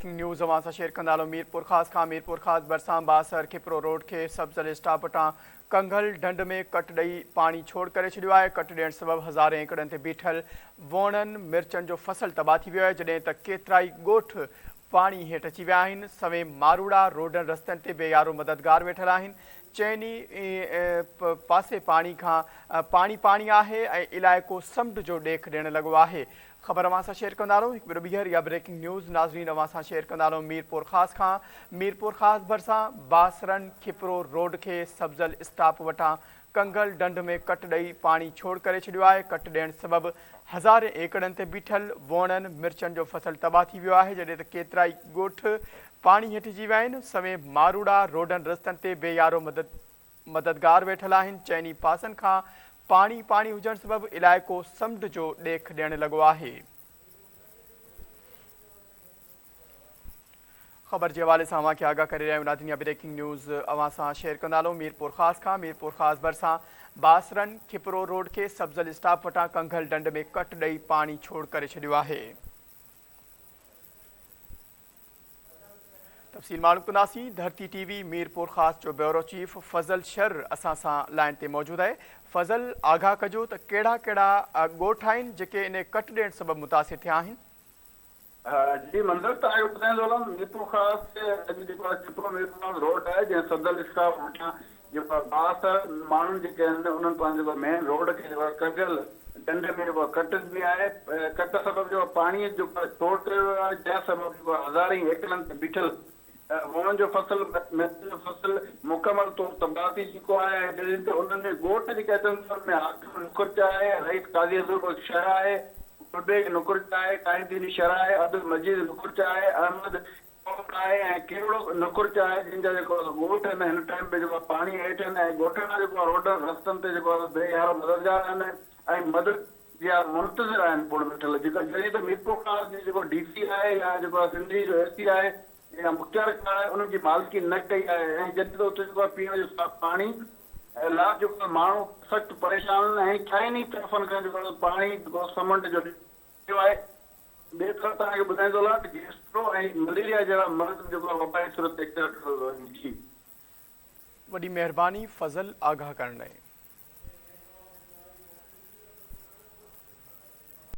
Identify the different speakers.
Speaker 1: News अवां सां share कंदा हलो। मीरपुर खास बरसां बासर खिपरो रोड के सब्ज़ल स्टाफ वटां कंघल ढंढ में कट ॾेई पानी छोड़ करे छॾियो आहे। कट ॾियण सबबि हज़ारे एकड़नि ते बीठल वणनि मिर्चनि जो फसल तबाह थी वियो आहे, जॾहिं त केतिराई ॻोठ पाणी हेठि अची विया आहिनि। सवें मारूड़ा रोडनि रस्तनि ते बेयारो मददगार वेठल आहिनि। चइनी पासे पाणी खां पाणी आहे ऐं इलाइक़ो समुंड जो ॾेख ॾियणु लॻो आहे। ख़बर अवां सां शेयर कंदा हलो। हिकु ॿीहर या ब्रेकिंग न्यूज़ नाज़रीन अवां सां शेयर कंदा हलो। मीरपुर ख़ास भरिसां बासरन खिपरो रोड के सब्ज़ल स्टाप वटां कंगल ढंढ में कट ॾेई पानी छोड़ करे छॾियो आहे। कट ॾियण सबबि हज़ारे एकड़नि ते बीठल वणनि मिर्चनि जो फसल तबाह थी वियो आहे, जॾहिं त केतिराई ॻोठ पाणी हेठि अची विया आहिनि। सवें मारूड़ा रोडनि रस्तनि ते बेयारो मददगार वेठल आहिनि। चइनी पासनि खां पाणी हुजण सबबि इलाइक़ो समुंड जो ॾेख ॾियणु लॻो आहे। ख़बर के हवाले से अवां खे आगाह करे रहिया आहियूं। नाज़रीन, ब्रेकिंग न्यूज़ अवां सां शेयर कंदा हलो। मीरपुर ख़ास भरिसां बासरन खिपरो रोड के सब्ज़ल स्टाफ वटां कंघल ढंढ में कट ॾेई पानी छोड़ करे छॾियो आहे। तफ़सील मालूम कंदासीं। धरती टीवी मीरपुर ख़ास जो ब्यूरो चीफ फज़ल शर असां सां लाइन ते मौजूदु आहे। फज़ल, आगाह कजो त कहिड़ा ॻोठ आहिनि जेके इन कट ॾियण सबबि मुतासिर थिया आहिनि?
Speaker 2: जी मंज़र त आहे ॿुधाईंदो मीरपुर ख़ास अॼु जेको खिपरो मीरपुर रोड आहे, जंहिं सब्ज़ल स्टाफ वटां जेको बासर माण्हुनि जेके आहिनि उन्हनि पंहिंजो मेन रोड खे जेको कगल ढंढ में जेको कट बि आहे, कट सबबि जेको पाणीअ जो छोड़ कयो आहे, जंहिं सबबि जेको हज़ारे एकड़नि ते बीठल वणनि जो फसल मिर्च जो फसल मुकमल तौर तबाह थी चुको आहे। जॾहिं त उन्हनि ॻोठ जेके अचनि उन में आकिब नुकुरच आहे, रईस काज़ी शहर आहे, गुरबेग नुकुरच आहे, काइदीनी शहर आहे, अब्दुल मजीद नुकुरच आहे, अहमद आहे ऐं केवड़ो नुकुरच आहे, जिनजा जेको ॻोठ आहिनि हिन टाइम ते जेको पाणी हेठि आहिनि ऐं ॻोठनि जा जेको रोडनि रस्तनि ते जेको बेयारो मददगार आहिनि ऐं मदद जा मुंतज़िर आहिनि पूर्ण वेठल। जेका जॾहिं त मीरपुर ख़ास जी जेको DC आहे या जेको सिंधी जो SC आहे या मुख्तियार खान आहे, उन्हनि जी मालिकी न कई आहे ऐं जॾहिं त उते जेको पीअण जो साफ़ पाणी लाइ जेको माण्हू सख़्तु परेशान आहिनि ऐं चइनी तरफ़नि खां जेको पाणी जेको समुंड जो थियो आहे। ॿिए तरफ़ तव्हांखे ॿुधाईंदो त गैस्ट्रो ऐं मलेरिया जहिड़ा मर्ज़ जेको वबाई सूरत इख्तियार कयो। जी,
Speaker 1: वॾी महिरबानी फज़ल आगाह करण लाइ।